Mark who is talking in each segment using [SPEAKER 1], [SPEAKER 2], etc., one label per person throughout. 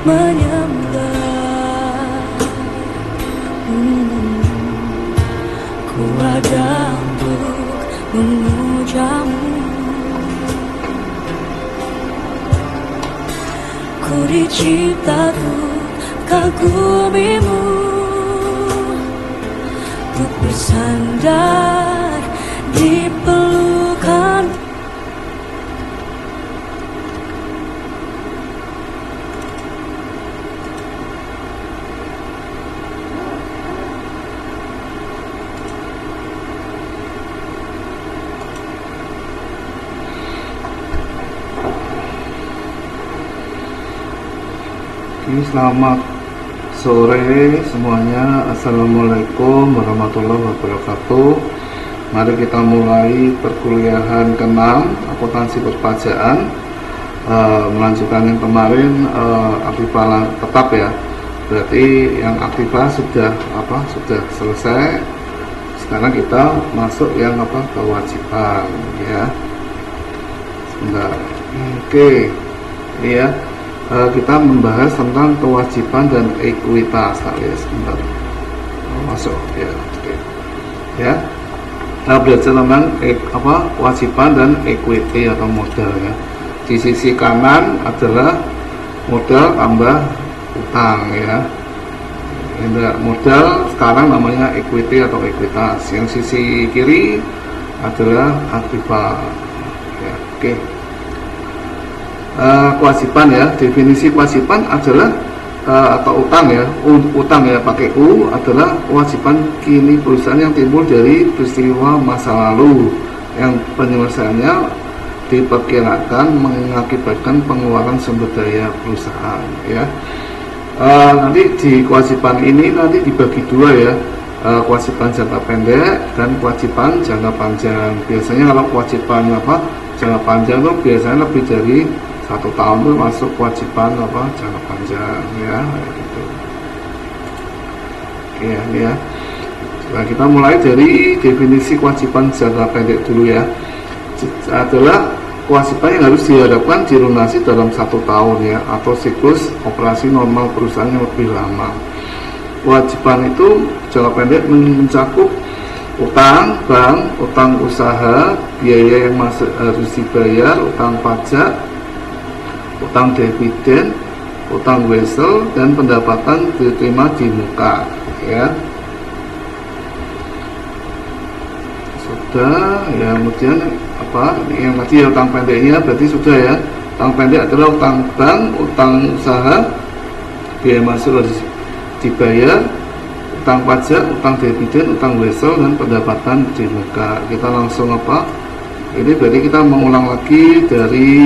[SPEAKER 1] menyembah. Ku ada untuk memujamu. Ku dicipta untuk kagumimu, untuk bersandar di pelukan.
[SPEAKER 2] Selamat sore semuanya. Assalamualaikum warahmatullahi wabarakatuh. Mari kita mulai perkuliahan ke-6 akuntansi perpajakan, melanjutkan yang kemarin aktiva tetap ya. Berarti yang aktiva sudah selesai. Sekarang kita masuk yang kewajiban ya. Sebentar. Oke. Ini ya. Kita membahas tentang kewajiban dan ekuitas ya, sebentar masuk ya. Oke. Ya, kita belajar tentang kewajiban dan equity atau modal ya. Di sisi kanan adalah modal tambah utang ya. Ini modal sekarang namanya equity atau ekuitas. Yang sisi kiri adalah aktiva ya. Oke. Kewajiban ya, definisi kewajiban adalah atau utang ya, utang ya pakai U adalah kewajiban kini perusahaan yang timbul dari peristiwa masa lalu yang penyelesaiannya diperkirakan mengakibatkan pengeluaran sumber daya perusahaan ya. Nanti di kewajiban ini nanti dibagi dua ya, kewajiban jangka pendek dan kewajiban jangka panjang. Biasanya kalau kewajiban jangka panjang itu biasanya lebih dari 1 tahun itu masuk kewajiban jangka panjang ya gitu. Oke ini ya. Nah, kita mulai dari definisi kewajiban jangka pendek dulu ya. Adalah kewajiban yang harus dihadapkan dilunasi dalam 1 tahun ya, atau siklus operasi normal perusahaan yang lebih lama. Kewajiban itu jangka pendek mencakup utang bank, utang usaha, biaya yang masih harus dibayar, utang pajak, utang dividen, utang wesel, dan pendapatan diterima di muka ya. Sudah ya. Kemudian yang tadi ya, utang pendeknya berarti sudah ya. Utang pendek adalah utang bank, utang usaha, biaya masuk harus dibayar, utang pajak, utang dividen, utang wesel, dan pendapatan di muka. Kita langsung ini berarti kita mengulang lagi dari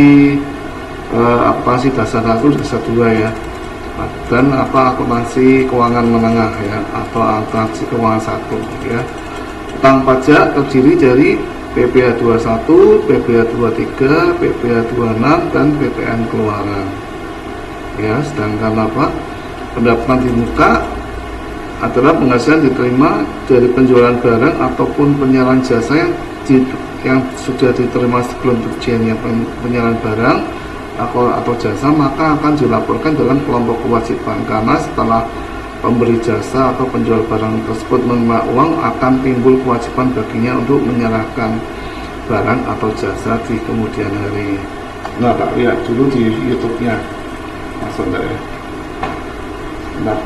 [SPEAKER 2] dasar 1, dasar 2 ya, dan akuntansi keuangan menengah ya, atau akuntansi keuangan 1 ya. Utang pajak terdiri dari PPh 21, PPh 23, PPh 26, dan PPN keluaran ya. Sedangkan pendapatan di muka adalah penghasilan diterima dari penjualan barang ataupun penyerahan jasa yang sudah diterima sebelum terjadinya penyerahan barang atau jasa, maka akan dilaporkan dalam kelompok kewajiban, karena setelah pemberi jasa atau penjual barang tersebut menerima uang, akan timbul kewajiban baginya untuk menyerahkan barang atau jasa di kemudian hari. Nah, tak lihat dulu di YouTube-nya, masuk enggak ya? Nah,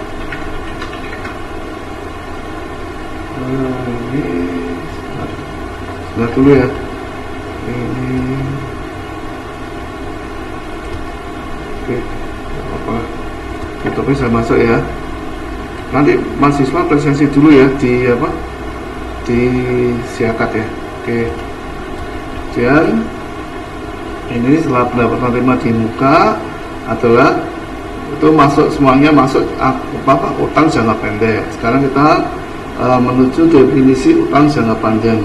[SPEAKER 2] ini dulu ya. Ini oke, apa YouTube saya masuk ya. Nanti mahasiswa presensi dulu ya di siakat ya. Oke. Dan ini setelah pendapatan terima di muka adalah itu masuk, semuanya masuk utang jangka pendek. Sekarang kita menuju definisi utang jangka panjang.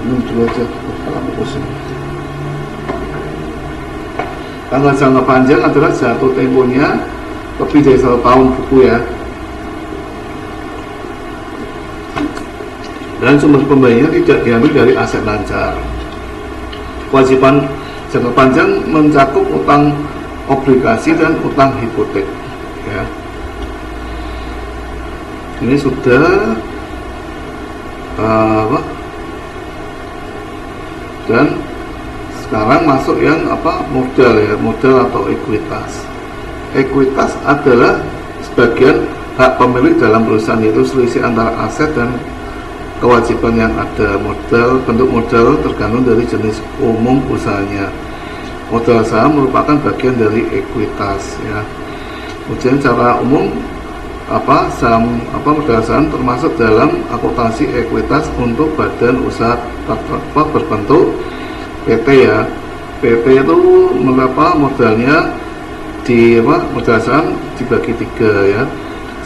[SPEAKER 2] Ini dulu aja kalau pusing. Tanggal jangka panjang adalah jatuh temponya lebih dari 1 tahun buku ya. Dan sumber pembayarannya tidak diambil dari aset lancar. Kewajiban jangka panjang mencakup utang obligasi dan utang hipotek ya. Ini sudah apa? Dan sekarang masuk yang apa? Modal ya, modal atau ekuitas. Ekuitas adalah sebagian hak pemilik dalam perusahaan, yaitu selisih antara aset dan kewajiban yang ada. Modal, bentuk modal tergantung dari jenis umum usahanya. Modal saham merupakan bagian dari ekuitas ya. Kemudian secara umum saham modal saham termasuk dalam akuntansi ekuitas untuk badan usaha berbentuk PT ya. PT itu modalnya modal saham dibagi 3 ya.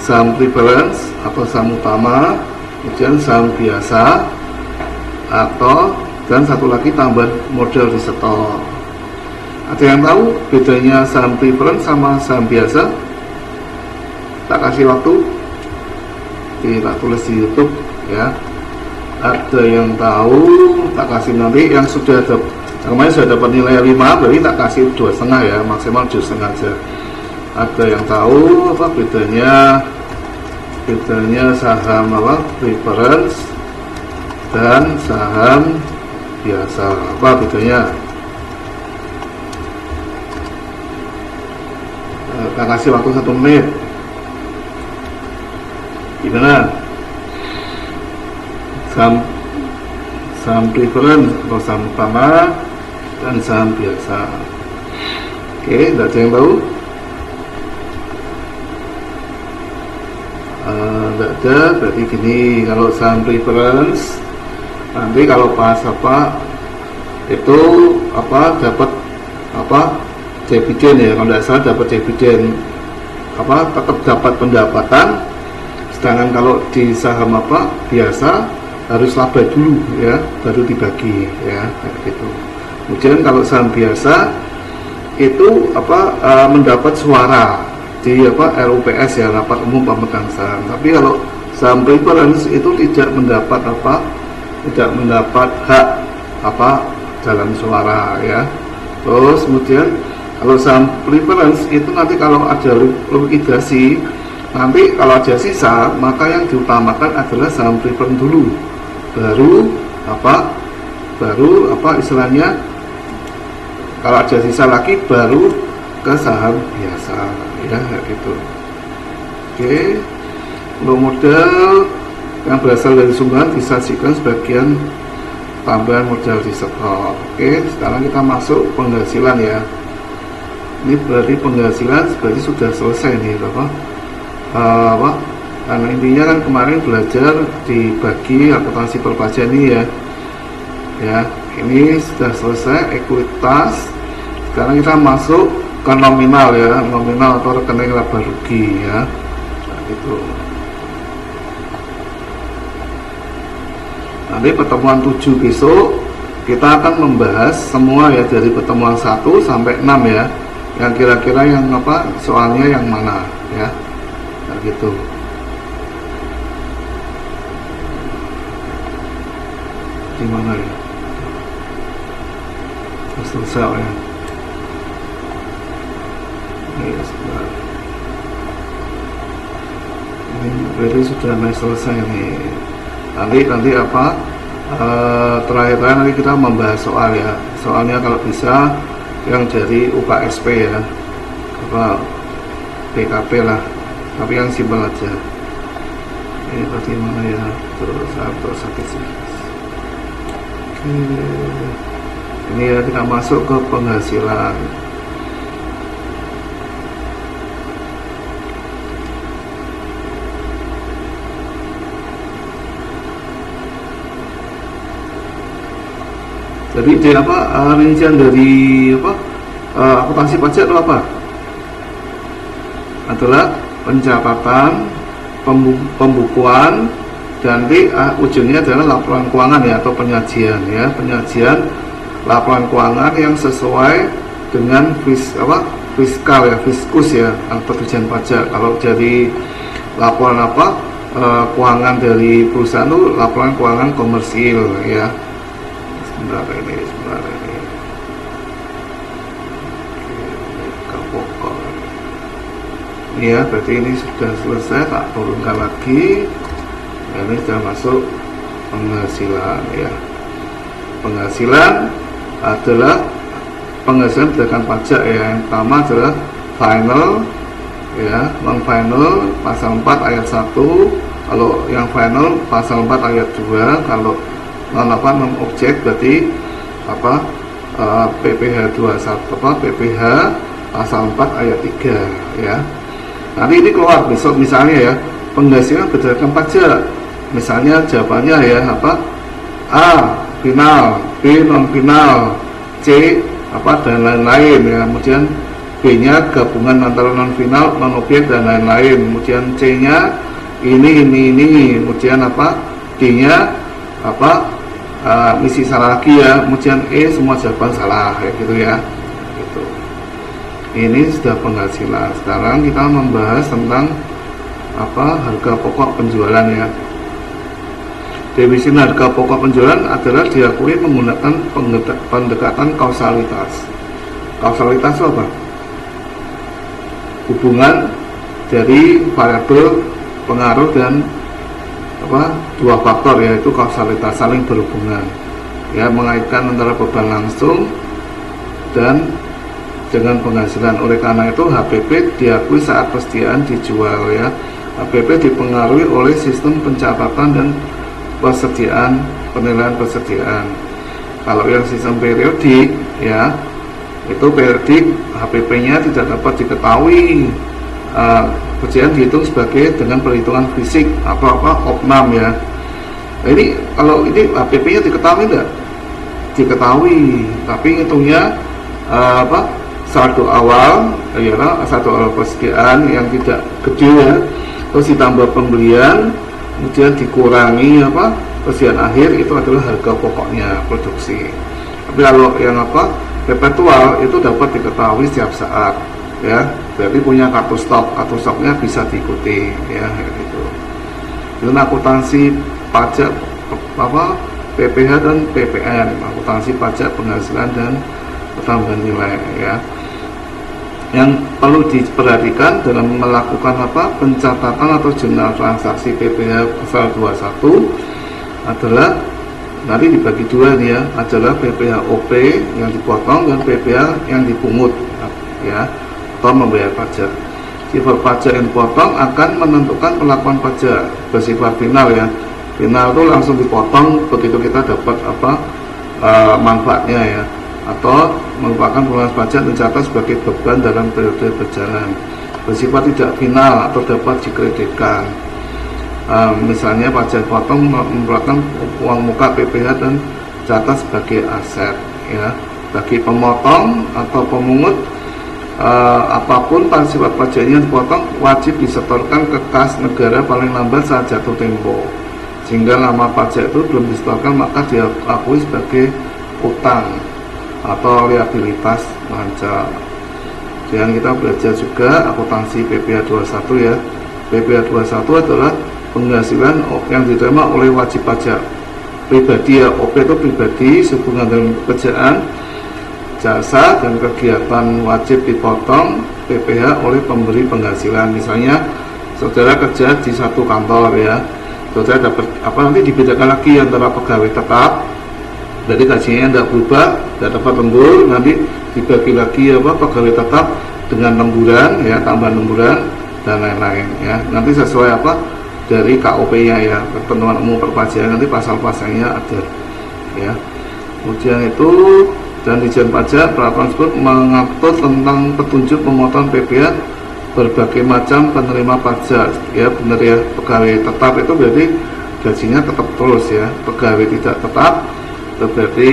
[SPEAKER 2] Saham preference atau saham utama, kemudian saham biasa dan satu lagi tambahan modal di setor. Ada yang tahu bedanya saham preference sama saham biasa? Tak kasih waktu, tak tulis di YouTube ya. Ada yang tahu, tak kasih nanti. Yang sudah kemarin sudah dapat nilai 5, berarti tak kasih 2,5 ya, maksimal 2,5 aja. Ada yang tahu apa bedanya saham preference dan saham biasa? Apa bedanya? Tak kasih waktu 1 menit. Gimana? Saham preference atau saham utama dan saham biasa. Oke, tidak ada yang tahu? Tidak ada, berarti gini, kalau saham preference nanti kalau pas itu dapat dividen ya, kalau tidak salah dapat dividen, tetap dapat pendapatan. Sedangkan kalau di saham biasa harus laba dulu ya, baru dibagi ya, kayak gitu. Kemudian kalau saham biasa itu mendapat suara di RUPS ya, rapat umum pemegang saham. Tapi kalau saham preference itu tidak mendapat hak dalam suara ya. Terus kemudian kalau saham preference itu nanti kalau ada likuidasi, nanti kalau ada sisa, maka yang diutamakan adalah saham preference dulu, baru istilahnya kalau ada sisa lagi baru ke saham biasa ya, kayak gitu. Oke, untuk modal yang berasal dari sumbangan disajikan sebagian tambahan modal di setor. Oke, sekarang kita masuk penghasilan ya. Ini berarti penghasilan berarti sudah selesai nih karena intinya kan kemarin belajar dibagi akuntansi perpajakan ini ya, ini sudah selesai ekuitas. Sekarang kita masuk ke nominal ya, nominal atau rekening laba rugi ya, gitu. Nanti pertemuan 7 besok kita akan membahas semua ya, dari pertemuan 1 sampai 6 ya, yang kira-kira yang soalnya yang mana ya, gitu. Gimana ya, selesai ya. Ini berarti sudah selesai nih. Nanti terakhir nanti kita membahas soal ya. Soalnya kalau bisa yang dari UKSP ya, PKP lah, tapi yang simpel aja. Ini bagaimana ya, terus sakit sih. Oke, ini ya, kita masuk ke penghasilan. Jadi rincian dari akuntansi pajak itu adalah pencatatan, pembukuan, dan nanti ujungnya adalah laporan keuangan ya, atau penyajian ya, penyajian laporan keuangan yang sesuai dengan fiskal ya, fiskus ya, atau Dirjen Pajak. Kalau jadi laporan keuangan dari perusahaan itu laporan keuangan komersil ya. Sebentar ini ya, berarti ini sudah selesai. Tak turunkan lagi. Ini sudah masuk penghasilan ya. Penghasilan adalah penghasilan berdasarkan pajak ya. Yang pertama adalah final ya, non final pasal 4 ayat 1. Kalau yang final pasal 4 ayat 2. Kalau non objek berarti PPh 21 PPh pasal 4 ayat 3 ya. Nanti ini keluar besok misalnya ya, penghasilan berdasarkan pajak. Misalnya jawabannya ya A final, B non final, C dan lain-lain ya. Kemudian B-nya gabungan antara non final, non objek dan lain-lain. Kemudian C-nya ini. Kemudian D-nya misi salah lagi ya. Kemudian E semua jawaban salah kayak gitu ya. Gitu. Ini sudah penghasilan. Sekarang kita membahas tentang harga pokok penjualan ya. Definisi harga pokok penjualan adalah diakui menggunakan pendekatan kausalitas. Kausalitas itu apa? Hubungan dari variabel pengaruh dan dua faktor, yaitu kausalitas, saling berhubungan ya, mengaitkan antara beban langsung dan dengan penghasilan. Oleh karena itu HPP diakui saat persediaan dijual ya. HPP dipengaruhi oleh sistem pencatatan dan persediaan, penilaian persediaan. Kalau yang sistem periodik ya, itu periodik HPP-nya tidak dapat diketahui. Persediaan dihitung sebagai dengan perhitungan fisik atau opnam ya. Nah, ini kalau ini HPP-nya diketahui tidak? Diketahui, tapi hitungnya saldo awal ialah saldo awal persediaan yang tidak gede ya, terus ditambah pembelian, kemudian dikurangi persediaan akhir, itu adalah harga pokoknya produksi. Tapi kalau yang perpetual itu dapat diketahui setiap saat ya, berarti punya kartu stoknya bisa diikuti ya gitu. Itu akuntansi pajak PPh dan PPN, akuntansi pajak penghasilan dan pertambahan nilai ya. Yang perlu diperhatikan dalam melakukan pencatatan atau jurnal transaksi PPh pasal 21 adalah nanti dibagi dua nih ya, adalah PPh OP yang dipotong dan PPh yang dipungut ya, atau membayar pajak. Sifat pajak yang dipotong akan menentukan perlakuan pajak bersifat final ya. Final itu langsung dipotong begitu kita dapat manfaatnya ya, atau merupakan pengeluaran pajak dicatat sebagai beban dalam periode berjalan, bersifat tidak final atau dapat dikreditkan. Misalnya pajak potong merupakan uang muka PPh dan catat sebagai aset ya. Bagi pemotong atau pemungut, apapun sifat pajaknya dipotong wajib disetorkan ke kas negara paling lambat saat jatuh tempo. Sehingga lama pajak itu belum disetorkan maka diakui sebagai utang atau liabilitas pajak. Dan kita belajar juga akuntansi PPh 21 ya. PPh 21 adalah penghasilan yang diterima oleh wajib pajak pribadi ya. OP itu pribadi sehubungan dengan pekerjaan, jasa dan kegiatan wajib dipotong PPh oleh pemberi penghasilan. Misalnya saudara kerja di satu kantor ya, saudara dapat nanti dibedakan lagi antara pegawai tetap, jadi gajinya tidak berubah, tidak dapat lembur, nanti dibagi lagi pegawai tetap dengan lemburan ya, tambahan lemburan dan lain-lain ya. Nanti sesuai dari KOP-nya ya, ketentuan umum perpajakan, nanti pasal-pasalnya ada ya. Kemudian itu dan Dijen Pajak peraturan tersebut mengatur tentang petunjuk pemotongan PPh berbagai macam penerima pajak ya. Benar ya, pegawai tetap itu berarti gajinya tetap terus ya, pegawai tidak tetap itu berarti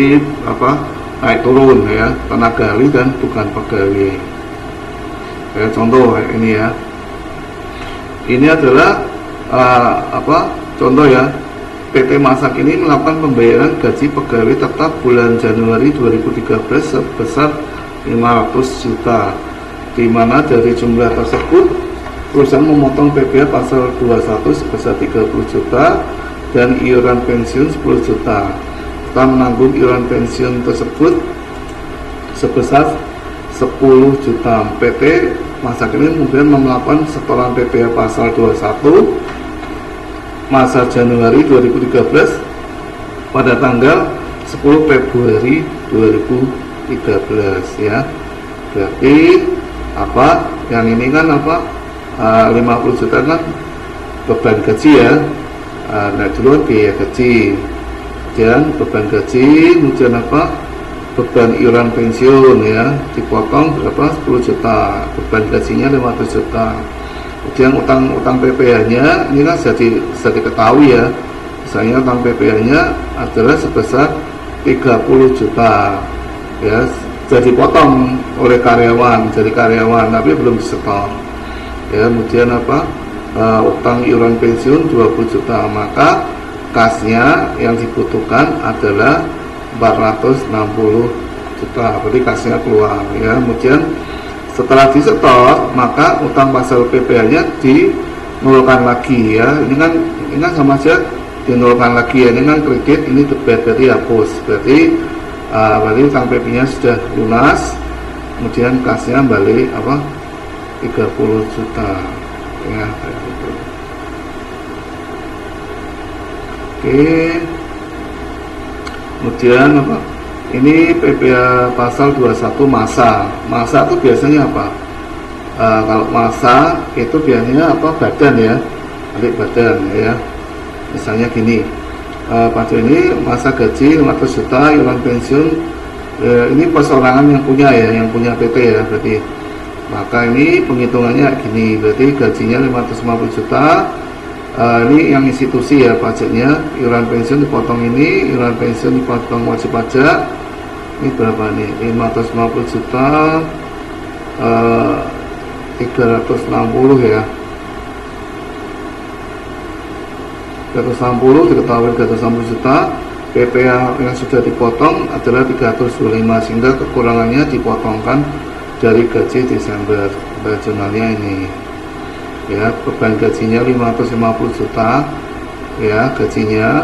[SPEAKER 2] naik turun ya, tenaga ahli dan bukan pegawai ya. Contoh ini ya, ini adalah contoh ya, PT Masak ini melakukan pembayaran gaji pegawai tetap bulan Januari 2013 sebesar 500 juta, di mana dari jumlah tersebut perusahaan memotong PPh pasal 21 sebesar 30 juta dan iuran pensiun 10 juta. Kita menanggung iuran pensiun tersebut sebesar 10 juta. PT masa kini kemudian melakukan setoran PPh pasal 21 masa Januari 2013 pada tanggal 10 Februari 2013 ya. Berarti apa yang ini kan apa 50 juta kan beban gaji ya. Nah dulu biaya gaji, dan beban gaji, kemudian apa beban iuran pensiun ya dipotong berapa 10 juta, beban gajinya 500 juta. Kemudian utang PPh-nya ini kan jadi diketahui ya, misalnya utang PPh-nya adalah sebesar 30 juta ya, jadi potong oleh karyawan, jadi karyawan tapi belum disetor ya. Kemudian apa utang iuran pensiun 20 juta, maka kasnya yang dibutuhkan adalah 460 juta, berarti kasnya keluar ya. Kemudian setelah disetor, maka utang pasal PPh-nya dinolkan lagi ya. Ini kan sama aja dinolkan lagi ya. Ini kan kredit, ini debit, berarti hapus. Berarti utang PP-nya sudah lunas. Kemudian kasnya balik apa 30 juta ya kayak gitu. Oke. Kemudian apa? Ini PPh pasal 21 masa itu biasanya apa? Kalau masa itu biasanya apa? Badan ya, balik badan ya. Misalnya gini, pada ini masa gaji 500 juta, iuran pensiun ini perseorangan yang punya ya, yang punya PT ya berarti. Maka ini penghitungannya gini, berarti gajinya 550 juta. Ini yang institusi ya, pajaknya, iuran pensiun dipotong ini, iuran pensiun dipotong wajib pajak. Ini berapa nih? 550 juta 360 ya. 360 diketahui 360 juta. PPh yang sudah dipotong adalah 325, sehingga kekurangannya dipotongkan dari gaji Desember regionalnya ini ya. Beban gajinya 550 juta ya gajinya.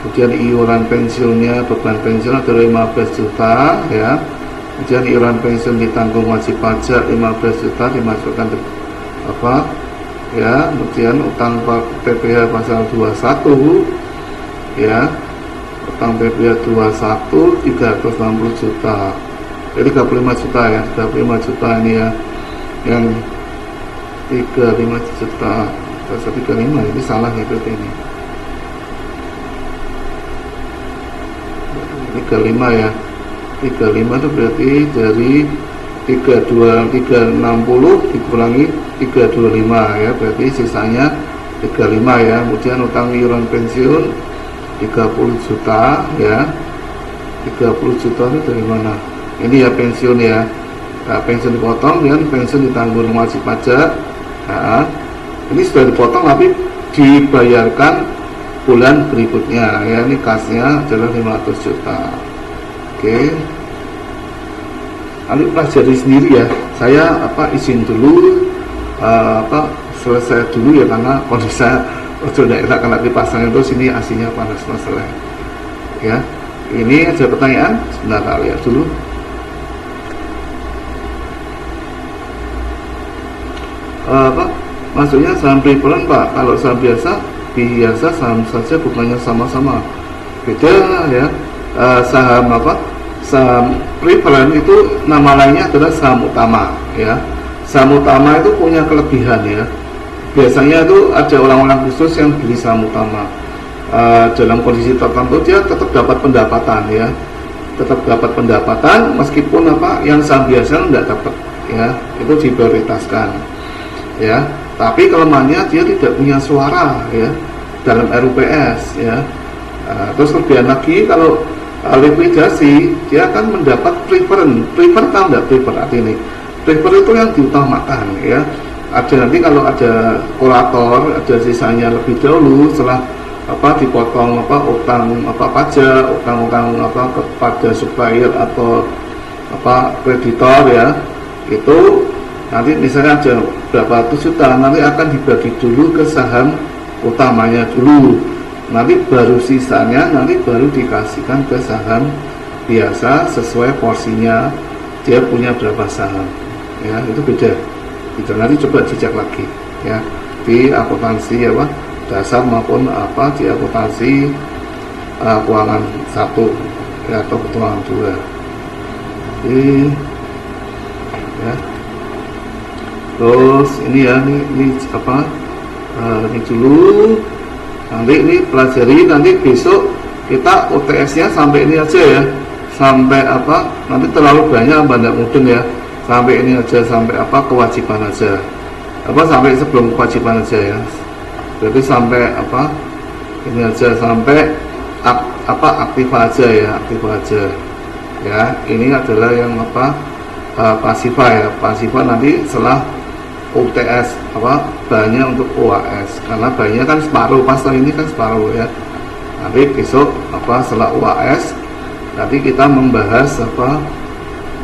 [SPEAKER 2] Kemudian iuran pensiunnya, beban pensiun adalah 15 juta ya. Kemudian iuran pensiun ditanggung wajib pajak 15 juta dimasukkan apa ya. Kemudian utang PPh pasal 21 ya, utang PPh 21 360 juta, jadi 35 juta ya, 35 juta ini ya, yang 35 juta 35 ini salah ya berarti ini 35 ya, 35 itu berarti dari 360 dikurangi 325 ya, berarti sisanya 35 ya. Kemudian utang iuran pensiun 30 juta ya, 30 juta itu dari mana? Ini ya pensiun ya. Nah, pensiun dipotong dan pensiun ditanggung wajib pajak. Nah, ini sudah dipotong tapi dibayarkan bulan berikutnya ya. Ini kasnya adalah 500 juta. Oke. Nanti pelajari sendiri ya. Saya izin dulu selesai dulu ya, karena kondisi saya sudah enak karena dipasangin terus ini asinya panas masalah ya. Ini ada pertanyaan, sebentar lihat dulu. Maksudnya saham preference Pak? Kalau saham biasa saham saja, bukannya sama-sama, beda ya. Saham saham preference itu nama lainnya adalah saham utama ya. Saham utama itu punya kelebihan ya. Biasanya itu ada orang-orang khusus yang beli saham utama. Dalam kondisi tertentu dia tetap dapat pendapatan ya, tetap dapat pendapatan meskipun yang saham biasa tidak dapat ya, itu diprioritaskan ya. Tapi kelemahannya dia tidak punya suara ya dalam RUPS ya. Terus kelebihan lagi, kalau likuidasi dia akan mendapat preference. Tahu nggak prefer artinya? Prefer itu yang diutamakan ya. Ada nanti kalau ada kolator, ada sisanya lebih dahulu setelah dipotong utang pajak, utang kepada supplier atau kreditor ya, itu nanti misalnya ada berapa ratus juta, nanti akan dibagi dulu ke saham utamanya dulu, nanti baru sisanya nanti baru dikasihkan ke saham biasa sesuai porsinya dia punya berapa saham ya. Itu beda gitu. Nanti coba dicek lagi ya di akuntansi apa dasar maupun apa di akuntansi keuangan 1 ya, atau keuangan 2. Jadi ya, terus ini ya, ini apa, ini dulu, nanti ini pelajari, nanti besok kita UTS nya sampai ini aja ya, sampai apa, nanti terlalu banyak banyak mudeng ya, sampai ini aja, sampai apa, kewajiban aja, apa, sampai sebelum kewajiban aja ya, berarti sampai apa, ini aja, sampai aktif aja ya, aktif aja ya. Ini adalah yang apa, pasifa ya, pasifa nanti setelah UTS apa, banyak untuk UAS, karena banyak kan separuh, pas ini kan separuh ya. Nanti besok apa, setelah UAS nanti kita membahas apa,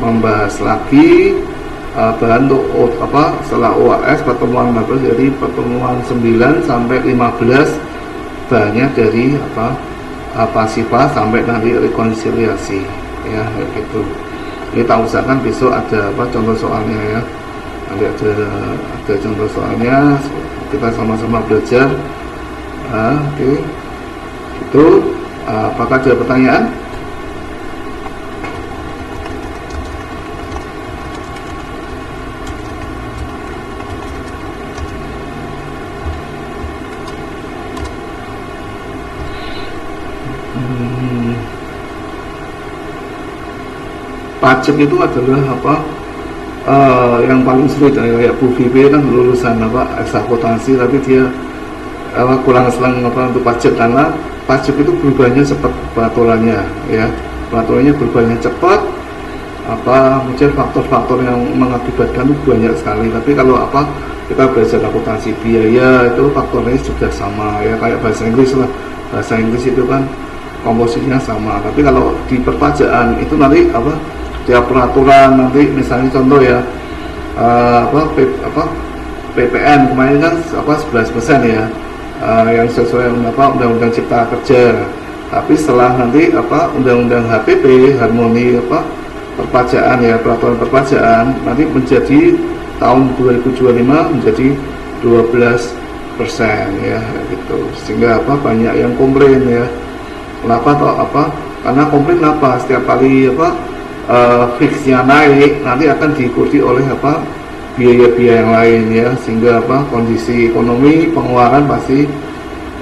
[SPEAKER 2] membahas lagi bahan untuk apa, setelah UAS pertemuan apa, jadi pertemuan 9 sampai 15 banyak dari apa, pasifa sampai nanti rekonsiliasi ya, gitu. Kita usahakan besok ada apa, contoh soalnya ya, nanti ada contoh soalnya, kita sama-sama belajar. Oke. Itu apakah ada pertanyaan? Pajak itu adalah apa, yang paling sulit ya, kayak Bu Vivi kan lulusan apa, akuntansi, tapi dia kurang selang apa untuk pajak, karena pajak itu berubahnya cepat peraturannya ya, peraturannya berubahnya cepat, apa mungkin faktor-faktor yang mengakibatkan itu banyak sekali. Tapi kalau apa, kita belajar akuntansi biaya itu faktornya sudah sama ya, kayak bahasa Inggris lah, bahasa Inggris itu kan komposisinya sama. Tapi kalau di perpajakan itu nanti apa, tiap peraturan nanti, misalnya contoh ya, PPN kemarin kan apa 11% ya, yang sesuai apa Undang-Undang Cipta Kerja. Tapi setelah nanti apa Undang-Undang HPP, harmoni apa perpajakan ya, peraturan perpajakan, nanti menjadi tahun 2025 menjadi 12% ya, gitu. Sehingga apa, banyak yang komplain ya. Kenapa atau apa? Karena komplain apa? Setiap kali apa fixnya naik, nanti akan diikuti oleh apa, biaya-biaya yang lain ya, sehingga apa, kondisi ekonomi pengeluaran pasti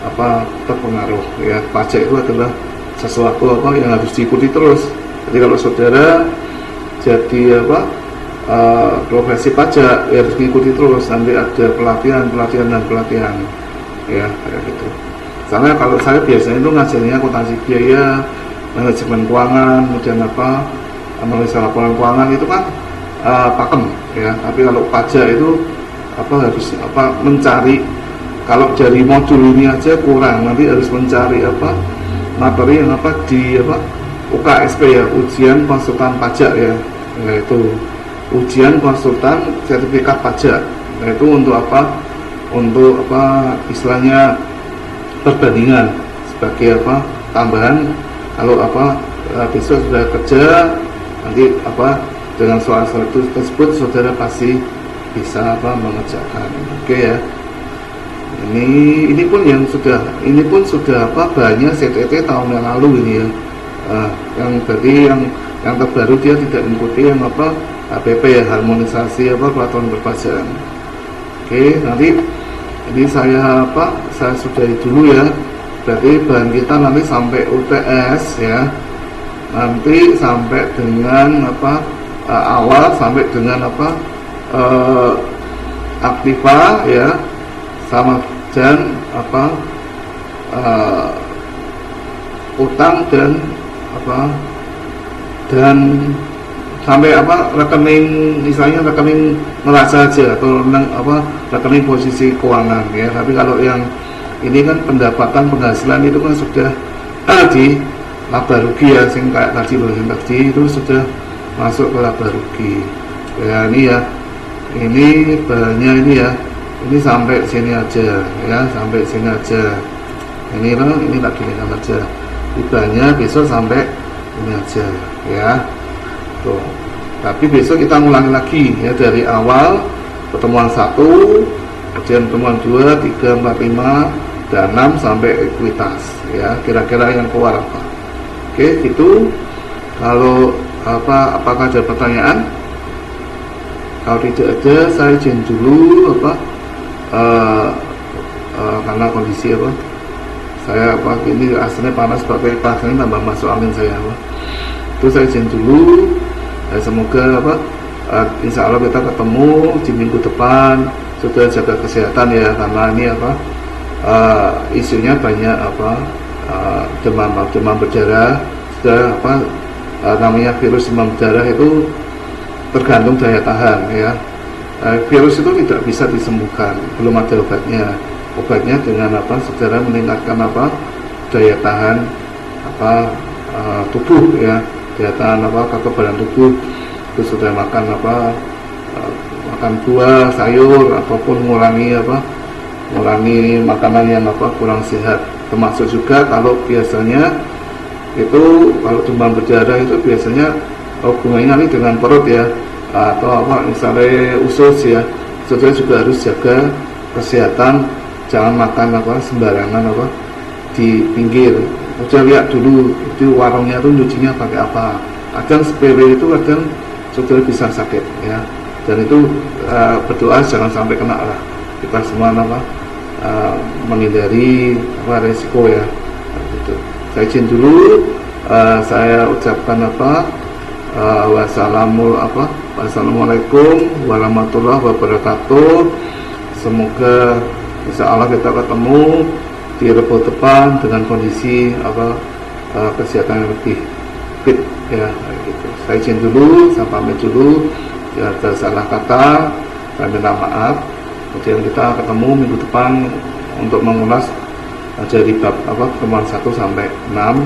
[SPEAKER 2] apa terpengaruh ya. Pajak itu adalah sesuatu apa yang harus diikuti terus. Jadi kalau saudara jadi apa, profesi pajak ya, harus diikuti terus, nanti ada pelatihan ya, kayak gitu. Karena kalau saya biasanya itu ngajarnya akuntansi biaya, manajemen keuangan, kemudian apa, analisa laporan keuangan itu kan pakem ya. Tapi kalau pajak itu apa, harus apa, mencari, kalau dari modul ini aja kurang, nanti harus mencari apa, materi yang apa di apa UKSP ya, ujian konsultan pajak ya, yaitu ujian konsultan sertifikat pajak. Nah itu untuk apa, untuk apa istilahnya perbandingan, sebagai apa tambahan kalau apa besok sudah kerja, nanti apa dengan soal-soal tersebut saudara pasti bisa apa mengerjakan. Oke ya. Ini pun yang sudah, ini pun sudah apa banyak CTT tahun yang lalu ini ya. Yang berarti yang terbaru dia tidak mengikuti yang apa HPP ya, harmonisasi apa peraturan perpajakan. Oke, nanti ini saya apa, saya sudahi dulu ya. Berarti bahan kita nanti sampai UTS ya, nanti sampai dengan apa awal sampai dengan apa aktiva ya, sama dan apa utang dan apa, dan sampai apa rekening, misalnya rekening neraca aja, atau apa rekening posisi keuangan ya. Tapi kalau yang ini kan pendapatan penghasilan itu kan sudah di laba rugi ya, sing kayak tadi loh, yang tadi itu sudah masuk ke laba rugi ya. Ini ya, ini bahannya ini ya, ini sampai sini aja ya, sampai sini aja. Ini loh, ini tak ginikan aja, bahannya besok sampai ini aja ya tuh. Tapi besok kita ngulangi lagi ya, dari awal pertemuan 1, kemudian pertemuan 2, 3, 4, 5, dan 6 sampai ekuitas ya, kira-kira yang keluar apa. Oke, itu. Kalau apakah ada pertanyaan? Kalau tidak ada, saya izin dulu karena kondisi saya ini aslinya panas, pakai pasang tambah masuk angin saya itu saya izin dulu. Semoga insya Allah kita ketemu di minggu depan. Sudah jaga kesehatan ya, karena ini isunya banyak demam berdarah. Sudah namanya virus demam berdarah itu tergantung daya tahan ya. Virus itu tidak bisa disembuhkan, belum ada obatnya. Obatnya dengan secara meningkatkan daya tahan tubuh ya, daya tahan kekebalan tubuh. Itu sudah makan makan buah, sayur, ataupun mengurangi makanan yang kurang sehat. Termasuk juga kalau biasanya itu kalau demam berdarah itu biasanya hubungannya dengan perut ya, atau misalnya usus ya. Saudara juga harus jaga kesehatan, jangan makan sembarangan di pinggir. Udah lihat dulu itu warungnya tuh nyucinya pakai apa. Kadang sepele itu kadang saudara bisa sakit ya, dan itu berdoa jangan sampai kena lah. Kita semua menghindari resiko ya gitu. Saya izin dulu, saya ucapkan wassalamualaikum warahmatullahi wabarakatuh. Semoga insya Allah kita ketemu di Rebo depan dengan kondisi kesehatan yang lebih fit ya gitu. Saya izin dulu, saya pamit dulu. Jika ada salah kata, saya minta maaf. Kemudian kita ketemu minggu depan untuk mengulas dari bab pertemuan 1 sampai 6.